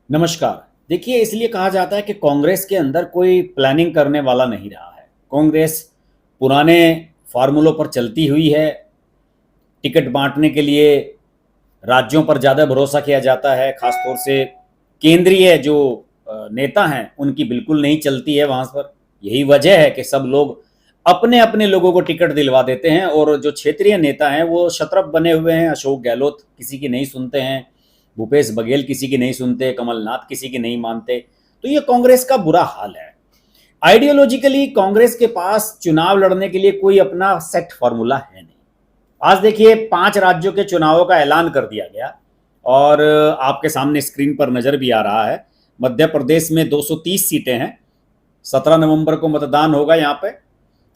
नमस्कार। देखिए, इसलिए कहा जाता है कि कांग्रेस के अंदर कोई प्लानिंग करने वाला नहीं रहा है। कांग्रेस पुराने फार्मूलों पर चलती हुई है। टिकट बांटने के लिए राज्यों पर ज़्यादा भरोसा किया जाता है, खासतौर से केंद्रीय जो नेता हैं उनकी बिल्कुल नहीं चलती है वहाँ पर। यही वजह है कि सब लोग अपने अपने लोगों को टिकट दिलवा देते हैं और जो क्षेत्रीय नेता हैं वो शतरफ बने हुए हैं। अशोक गहलोत किसी की नहीं सुनते हैं, भूपेश बघेल किसी की नहीं सुनते, कमलनाथ किसी की नहीं मानते। तो ये कांग्रेस का बुरा हाल है। आइडियोलॉजिकली कांग्रेस के पास चुनाव लड़ने के लिए कोई अपना सेट फॉर्मूला है नहीं। आज देखिए, 5 राज्यों के चुनावों का ऐलान कर दिया गया और आपके सामने स्क्रीन पर नजर भी आ रहा है। मध्य प्रदेश में 230 सीटें हैं, 17 नवंबर को मतदान होगा यहाँ पे।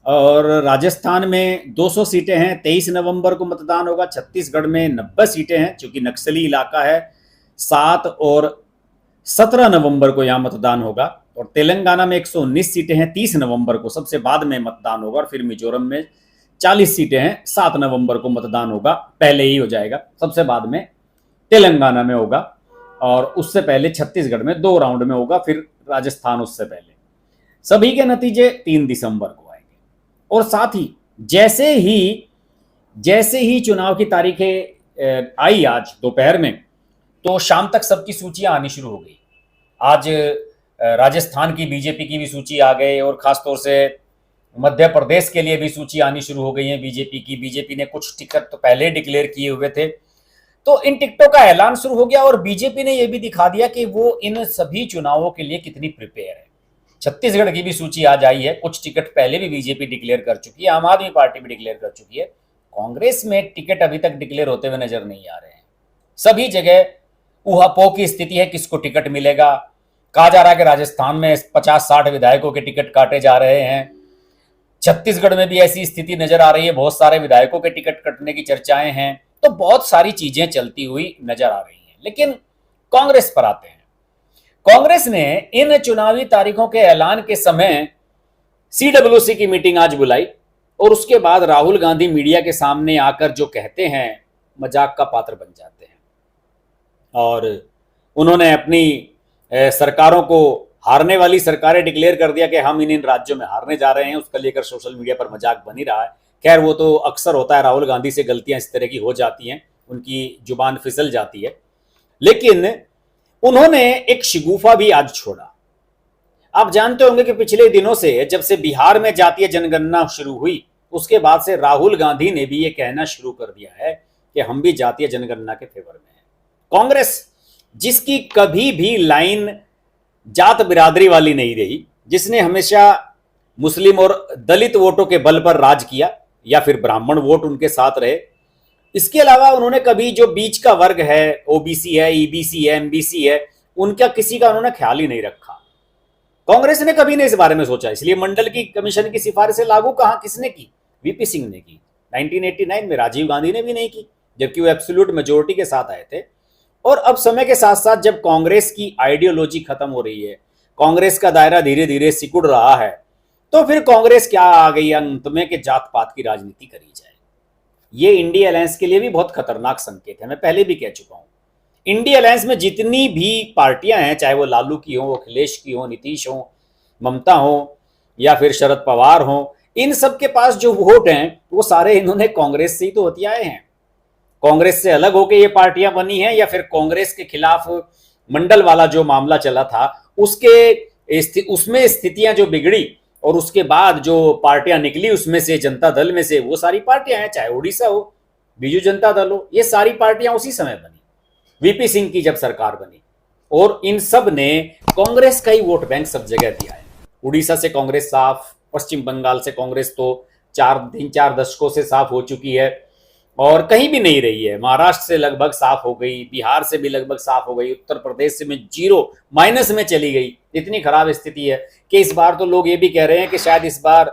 और राजस्थान में 200 सीटें हैं, 23 नवंबर को मतदान होगा। छत्तीसगढ़ में 90 सीटें हैं, चूंकि नक्सली इलाका है। 7 और 17 नवंबर को यहाँ मतदान होगा। और तेलंगाना में 119 सीटें हैं, 30 नवंबर को सबसे बाद में मतदान होगा। और फिर मिजोरम में 40 सीटें हैं, 7 नवंबर को मतदान होगा। पहले ही हो जाएगा, सबसे बाद में तेलंगाना में होगा और उससे पहले छत्तीसगढ़ में 2 राउंड में होगा, फिर राजस्थान उससे पहले। सभी के नतीजे 3 दिसंबर को आएंगे। और साथ ही जैसे ही चुनाव की तारीखें आई आज दोपहर में, तो शाम तक सबकी सूचियां आनी शुरू हो गई। आज राजस्थान की बीजेपी की भी सूची आ गई और खासतौर से मध्य प्रदेश के लिए भी सूची आनी शुरू हो गई है बीजेपी की। बीजेपी ने कुछ टिकट तो पहले डिक्लेयर किए हुए थे, तो इन टिकटों का ऐलान शुरू हो गया और बीजेपी ने यह भी दिखा दिया कि वो इन सभी चुनावों के लिए कितनी प्रिपेयर है। छत्तीसगढ़ की भी सूची आज आई है, कुछ टिकट पहले भी बीजेपी डिक्लेयर कर चुकी है, आम आदमी पार्टी भी डिक्लेयर कर चुकी है। कांग्रेस में टिकट अभी तक डिक्लेयर होते हुए नजर नहीं आ रहे हैं। सभी जगह ऊहापोह की स्थिति है, किसको टिकट मिलेगा। कहा जा रहा है कि राजस्थान में 50-60 विधायकों के टिकट काटे जा रहे हैं। छत्तीसगढ़ में भी ऐसी स्थिति नजर आ रही है, बहुत सारे विधायकों के टिकट कटने की चर्चाएं हैं। तो बहुत सारी चीजें चलती हुई नजर आ रही हैं। लेकिन कांग्रेस पर आते हैं। कांग्रेस ने इन चुनावी तारीखों के ऐलान के समय सीडब्ल्यूसी की मीटिंग आज बुलाई और उसके बाद राहुल गांधी मीडिया के सामने आकर जो कहते हैं, मजाक का पात्र बन जाते हैं। और उन्होंने अपनी सरकारों को हारने वाली सरकारें डिक्लेयर कर दिया कि हम इन राज्यों में हारने जा रहे हैं। उसका लेकर सोशल मीडिया पर मजाक बन ही रहा है। खैर, वो तो अक्सर होता है, राहुल गांधी से गलतियां इस तरह की हो जाती हैं, उनकी जुबान फिसल जाती है। लेकिन उन्होंने एक शिगुफा भी आज छोड़ा। आप जानते होंगे कि पिछले दिनों से, जब से बिहार में जातीय जनगणना शुरू हुई, उसके बाद से राहुल गांधी ने भी ये कहना शुरू कर दिया है कि हम भी जातीय जनगणना के फेवर में हैं। कांग्रेस, जिसकी कभी भी लाइन जात बिरादरी वाली नहीं रही, जिसने हमेशा मुस्लिम और दलित वोटों के बल पर राज किया या फिर ब्राह्मण वोट उनके साथ रहे, इसके अलावा उन्होंने कभी जो बीच का वर्ग है, ओबीसी है, ईबीसी है, एमबीसी है, उनका किसी का उन्होंने ख्याल ही नहीं रखा। कांग्रेस ने कभी नहीं इस बारे में सोचा। इसलिए मंडल की कमीशन की सिफारिशें लागू कहां किसने की? वीपी सिंह ने की। 1989 में राजीव गांधी ने भी नहीं की, जबकि वो एब्सोल्यूट मेजोरिटी के साथ आए थे। और अब समय के साथ साथ जब कांग्रेस की आइडियोलॉजी खत्म हो रही है, कांग्रेस का दायरा धीरे धीरे सिकुड़ रहा है, तो फिर कांग्रेस क्या आ गई अंत में कि जात पात की राजनीति करी जाए। ये इंडिया अलायंस के लिए भी बहुत खतरनाक संकेत है। मैं पहले भी कह चुका हूं, इंडिया अलायंस में जितनी भी पार्टियां हैं, चाहे वो लालू की हो, अखिलेश की हो, नीतीश हो, ममता हो या फिर शरद पवार हो, इन सब के पास जो वोट हैं वो सारे इन्होंने कांग्रेस से ही तो हथियाए हैं। कांग्रेस से अलग होकर ये पार्टियां बनी हैं या फिर कांग्रेस के खिलाफ मंडल वाला जो मामला चला था उसमें स्थितियां जो बिगड़ी और उसके बाद जो पार्टियां निकली उसमें से, जनता दल में से, वो सारी पार्टियां हैं, चाहे उड़ीसा हो, बीजू जनता दल हो, ये सारी पार्टियां उसी समय बनी, वीपी सिंह की जब सरकार बनी। और इन सब ने कांग्रेस का ही वोट बैंक सब जगह दिया है। उड़ीसा से कांग्रेस साफ, पश्चिम बंगाल से कांग्रेस तो 4 दशकों से साफ हो चुकी है और कहीं भी नहीं रही है। महाराष्ट्र से लगभग साफ हो गई, बिहार से भी लगभग साफ हो गई, उत्तर प्रदेश से में 0 माइनस में चली गई। इतनी खराब स्थिति है कि इस बार तो लोग ये भी कह रहे हैं कि शायद इस बार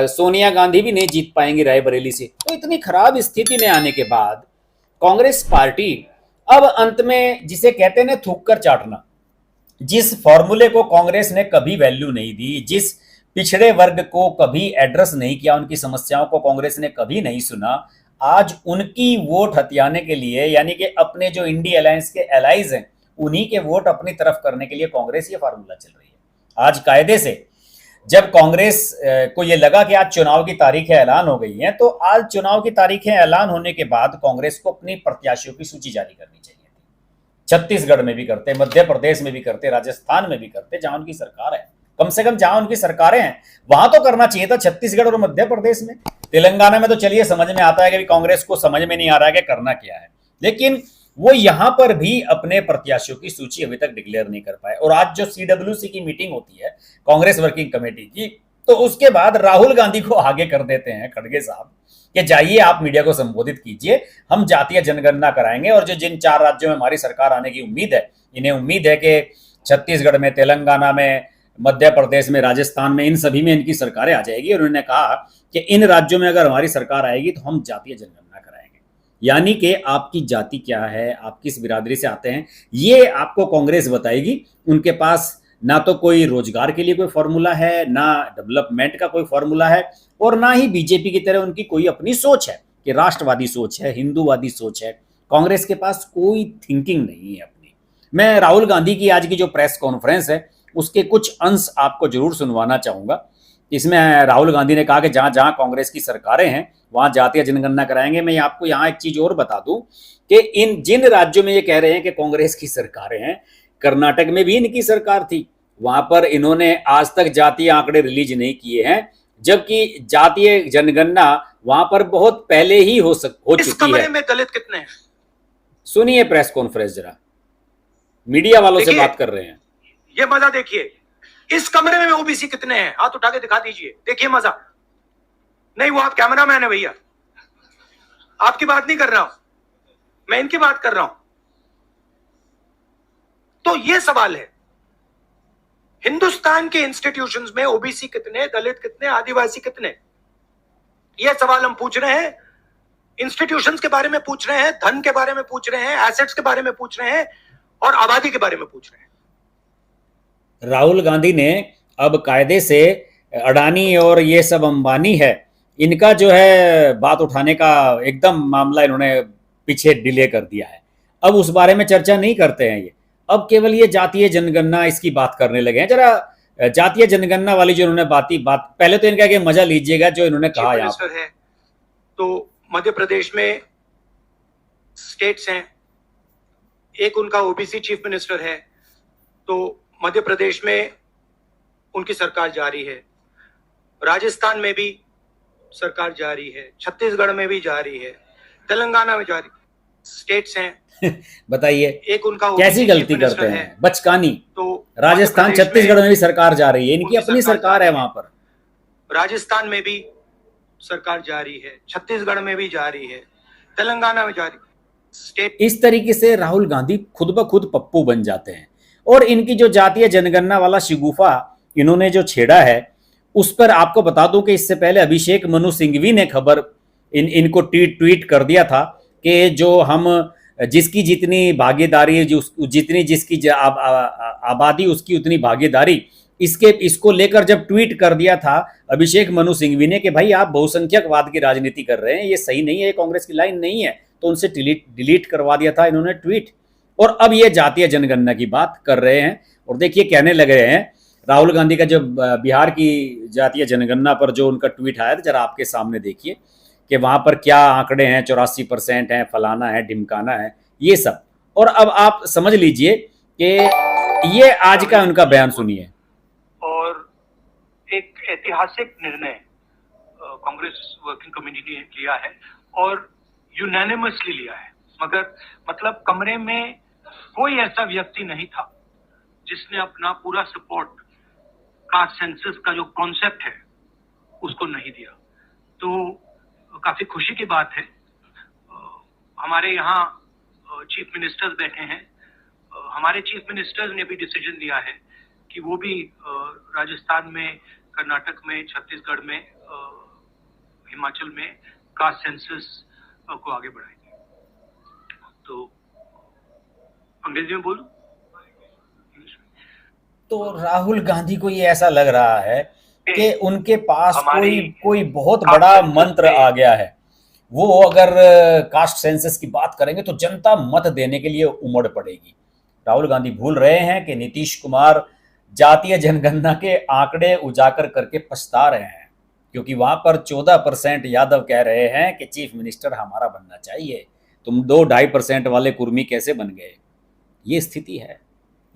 सोनिया गांधी भी नहीं जीत पाएंगी रायबरेली से। तो इतनी खराब स्थिति में आने के बाद कांग्रेस पार्टी अब अंत में, जिसे कहते हैं थूक कर चाटना, जिस फॉर्मूले को कांग्रेस ने कभी वैल्यू नहीं दी, जिस पिछड़े वर्ग को कभी एड्रेस नहीं किया, उनकी समस्याओं को कांग्रेस ने कभी नहीं सुना, आज उनकी वोट हथियाने के लिए, यानी कि अपने जो इंडिया अलायंस के एलाइज हैं उन्हीं के वोट अपनी तरफ करने के लिए कांग्रेस ये फार्मूला चल रही है। आज कायदे से जब कांग्रेस को ये लगा कि आज चुनाव की तारीखें ऐलान हो गई हैं, तो आज चुनाव की तारीखें ऐलान होने के बाद कांग्रेस को अपनी प्रत्याशियों की सूची जारी करनी चाहिए थी। छत्तीसगढ़ में भी करते, मध्य प्रदेश में भी करते, राजस्थान में भी करते, जहां उनकी सरकार है। कम से कम जहां उनकी सरकारें हैं वहां तो करना चाहिए था, छत्तीसगढ़ और मध्य प्रदेश में। तेलंगाना में तो चलिए समझ में आता है कि कांग्रेस को समझ में नहीं आ रहा है कि करना क्या है, लेकिन वो यहां पर भी अपने प्रत्याशियों की सूची अभी तक डिक्लेयर नहीं कर पाए। और आज जो सीडब्ल्यूसी की मीटिंग होती है कांग्रेस वर्किंग कमेटी की, तो उसके बाद राहुल गांधी को आगे कर देते हैं खड़गे साहब कि जाइए आप मीडिया को संबोधित कीजिए, हम जातीय जनगणना कराएंगे। और जो जिन 4 राज्यों में हमारी सरकार आने की उम्मीद है, इन्हें उम्मीद है कि छत्तीसगढ़ में, तेलंगाना में, मध्य प्रदेश में, राजस्थान में, इन सभी में इनकी सरकारें आ जाएगी। और उन्होंने कहा कि इन राज्यों में अगर हमारी सरकार आएगी तो हम जातीय जनगणना कराएंगे। यानी कि आपकी जाति क्या है, आप किस बिरादरी से आते हैं, ये आपको कांग्रेस बताएगी। उनके पास ना तो कोई रोजगार के लिए कोई फॉर्मूला है, ना डेवलपमेंट का कोई फॉर्मूला है, और ना ही बीजेपी की तरह उनकी कोई अपनी सोच है कि राष्ट्रवादी सोच है, हिंदूवादी सोच है। कांग्रेस के पास कोई थिंकिंग नहीं है अपनी। मैं राहुल गांधी की आज की जो प्रेस कॉन्फ्रेंस है उसके कुछ अंश आपको जरूर सुनवाना चाहूंगा। इसमें राहुल गांधी ने कहा कि जहां जहां कांग्रेस की सरकारें हैं वहां जातीय जनगणना कराएंगे। मैं आपको यहां एक चीज और बता दूं कि इन जिन राज्यों में ये कह रहे हैं कि कांग्रेस की सरकारें हैं, कर्नाटक में भी इनकी सरकार थी, वहां पर इन्होंने आज तक जातीय आंकड़े रिलीज नहीं किए हैं, जबकि जातीय जनगणना वहां पर बहुत पहले ही हो चुकी है। इस कमरे में दलित कितने हैं? सुनिए प्रेस कॉन्फ्रेंस जरा, मीडिया वालों से बात कर रहे हैं। ये मजा देखिए, इस कमरे में ओबीसी कितने हैं? हाथ उठा के दिखा दीजिए, देखिए मजा। नहीं, वो आप कैमरामैन है भैया, आपकी बात नहीं कर रहा हूं मैं, इनकी बात कर रहा हूं। तो ये सवाल है, हिंदुस्तान के इंस्टीट्यूशंस में ओबीसी कितने, दलित कितने, आदिवासी कितने? ये सवाल हम पूछ रहे हैं। इंस्टीट्यूशंस के बारे में पूछ रहे हैं, धन के बारे में पूछ रहे हैं, एसेट्स के बारे में पूछ रहे हैं, और आबादी के बारे में पूछ रहे हैं। राहुल गांधी ने अब कायदे से अडानी और ये सब अंबानी है, इनका जो है बात उठाने का एकदम मामला इन्होंने पीछे डिले कर दिया है। अब उस बारे में चर्चा नहीं करते हैं ये, अब केवल ये जातीय जनगणना इसकी बात करने लगे हैं। जरा जातीय जनगणना वाली जो इन्होंने बात पहले तो इनका कि मजा लीजिएगा जो इन्होंने कहा यहाँ पर है। तो मध्य प्रदेश में स्टेट्स हैं, एक उनका ओबीसी चीफ मिनिस्टर है, तो मध्य प्रदेश में उनकी सरकार जारी है, राजस्थान में भी सरकार जारी है, छत्तीसगढ़ में भी जारी है, तेलंगाना में जारी, स्टेट्स हैं। बताइए एक उनका कैसी गलती करते हैं, बचकानी। तो राजस्थान, छत्तीसगढ़ में भी सरकार जा रही है, इनकी अपनी सरकार है वहां पर। राजस्थान में भी सरकार जारी है, छत्तीसगढ़ में भी जारी है, तेलंगाना में जारी। स्टेट इस तरीके से राहुल गांधी खुद ब खुद पप्पू बन जाते हैं। और इनकी जो जातीय जनगणना वाला शिगुफा इन्होंने जो छेड़ा है, उस पर आपको बता दूं कि इससे पहले अभिषेक मनु सिंघवी ने खबर इनको ट्वीट कर दिया था कि जो हम जिसकी जितनी भागीदारी, जितनी जिसकी आबादी उसकी उतनी भागीदारी, इसको लेकर जब ट्वीट कर दिया था अभिषेक मनु सिंघवी ने कि भाई आप बहुसंख्यकवाद की राजनीति कर रहे हैं, ये सही नहीं है, ये कांग्रेस की लाइन नहीं है, तो उनसे डिलीट करवा दिया था इन्होंने ट्वीट। और अब ये जातीय जनगणना की बात कर रहे हैं। और देखिए कहने लग रहे हैं, राहुल गांधी का जो बिहार की जातीय जनगणना पर जो उनका ट्वीट आया था, जरा आपके सामने देखिए कि वहां पर क्या आंकड़े हैं, 84% है, फलाना है, ढिमकाना है, ये सब। और अब आप समझ लीजिए कि ये आज का उनका बयान सुनिए। और एक ऐतिहासिक निर्णय कांग्रेस वर्किंग कमेटी ने लिया है और यूनानिमसली लिया है, मगर मतलब कमरे में कोई ऐसा व्यक्ति नहीं था जिसने अपना पूरा सपोर्ट कास्ट सेंसस का जो कॉन्सेप्ट है उसको नहीं दिया। तो काफी खुशी की बात है, हमारे यहाँ चीफ मिनिस्टर्स बैठे हैं, हमारे चीफ मिनिस्टर्स ने भी डिसीजन लिया है कि वो भी राजस्थान में, कर्नाटक में, छत्तीसगढ़ में, हिमाचल में कास्ट सेंसस को आगे बढ़ाएंगे। तो अंग्रेजी में बोलूं? तो राहुल गांधी को ये ऐसा लग रहा है कि उनके पास कोई बहुत बड़ा मंत्र आ गया है। वो अगर कास्ट सेंसस की बात करेंगे तो जनता मत देने के लिए उमड़ पड़ेगी। राहुल गांधी भूल रहे हैं कि नीतीश कुमार जातीय जनगणना के आंकड़े उजागर करके पछता रहे हैं, क्योंकि वहां पर 14% यादव कह रहे हैं कि चीफ मिनिस्टर हमारा बनना चाहिए। तुम 2-2.5% वाले कुर्मी कैसे बन गए? ये स्थिति है,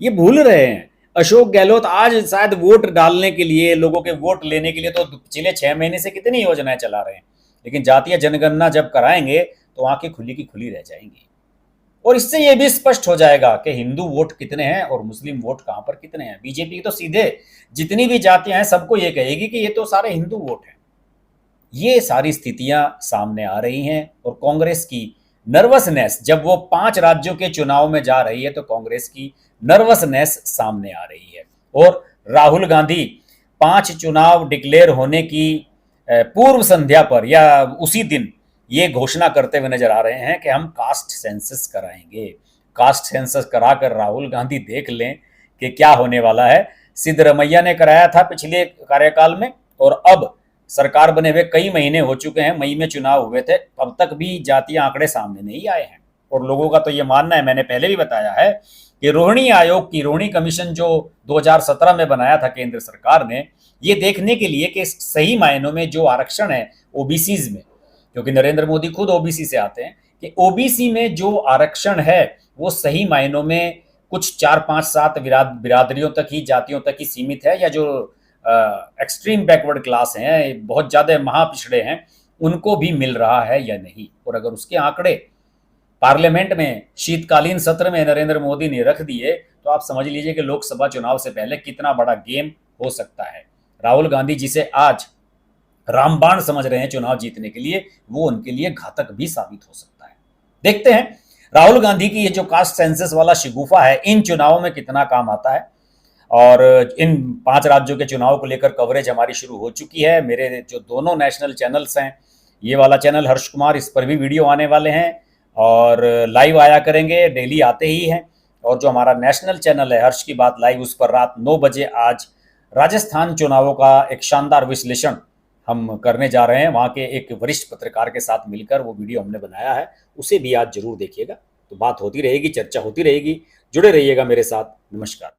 ये भूल रहे हैं। अशोक गहलोत आज शायद वोट डालने के लिए, लोगों के वोट लेने के लिए तो पिछले 6 महीने से कितनी योजनाएं चला रहे हैं, लेकिन जातीय जनगणना जब कराएंगे तो आंखें खुली की खुली रह जाएंगी। और इससे यह भी स्पष्ट हो जाएगा कि हिंदू वोट कितने हैं और मुस्लिम वोट कहां पर कितने हैं। बीजेपी तो सीधे जितनी भी जातियां हैं सबको ये कहेगी कि ये तो सारे हिंदू वोट हैं। ये सारी स्थितियां सामने आ रही हैं और कांग्रेस की नर्वसनेस, जब वो 5 राज्यों के चुनाव में जा रही है तो कांग्रेस की नर्वसनेस सामने आ रही है। और राहुल गांधी 5 चुनाव डिक्लेयर होने की पूर्व संध्या पर या उसी दिन ये घोषणा करते हुए नजर आ रहे हैं कि हम कास्ट सेंसस कराएंगे। कास्ट सेंसस कराकर राहुल गांधी देख लें कि क्या होने वाला है। सिद्धरमैया ने कराया था पिछले कार्यकाल में, और अब सरकार बने हुए कई महीने हो चुके हैं, मई में चुनाव हुए थे, अब तक भी जातीय आंकड़े सामने नहीं आए हैं। और लोगों का तो ये मानना है, मैंने पहले भी बताया है, कि रोहिणी आयोग की, रोहिणी कमीशन जो 2017 में बनाया था केंद्र सरकार ने, ये देखने के लिए कि सही मायनों में जो आरक्षण है ओबीसीज में, क्योंकि नरेंद्र मोदी खुद ओबीसी से आते हैं, कि ओबीसी में जो आरक्षण है वो सही मायनों में कुछ 4-5-7 बिरादरियों तक ही, जातियों तक ही सीमित है, या जो एक्सट्रीम बैकवर्ड क्लास हैं, बहुत ज़्यादा महापिछड़े हैं, उनको भी मिल रहा है या नहीं। और अगर उसके आंकड़े पार्लियामेंट में शीतकालीन सत्र में नरेंद्र मोदी ने रख दिए तो आप समझ लीजिए कि लोकसभा चुनाव से पहले कितना बड़ा गेम हो सकता है। राहुल गांधी जिसे आज रामबाण समझ रहे हैं चुनाव जीतने के लिए, वो उनके लिए घातक भी साबित हो सकता है। देखते हैं राहुल गांधी की ये जो कास्ट सेंसस वाला शिगुफा है इन चुनावों में कितना काम आता है। और इन 5 राज्यों के चुनाव को लेकर कवरेज हमारी शुरू हो चुकी है। मेरे जो दोनों नेशनल चैनल्स हैं, ये वाला चैनल हर्ष कुमार, इस पर भी वीडियो आने वाले हैं और लाइव आया करेंगे, डेली आते ही हैं। और जो हमारा नेशनल चैनल है हर्ष की बात लाइव, उस पर रात 9 बजे आज राजस्थान चुनावों का एक शानदार विश्लेषण हम करने जा रहे हैं। वहाँ के एक वरिष्ठ पत्रकार के साथ मिलकर वो वीडियो हमने बनाया है, उसे भी आज जरूर देखिएगा। तो बात होती रहेगी, चर्चा होती रहेगी, जुड़े रहिएगा मेरे साथ। नमस्कार।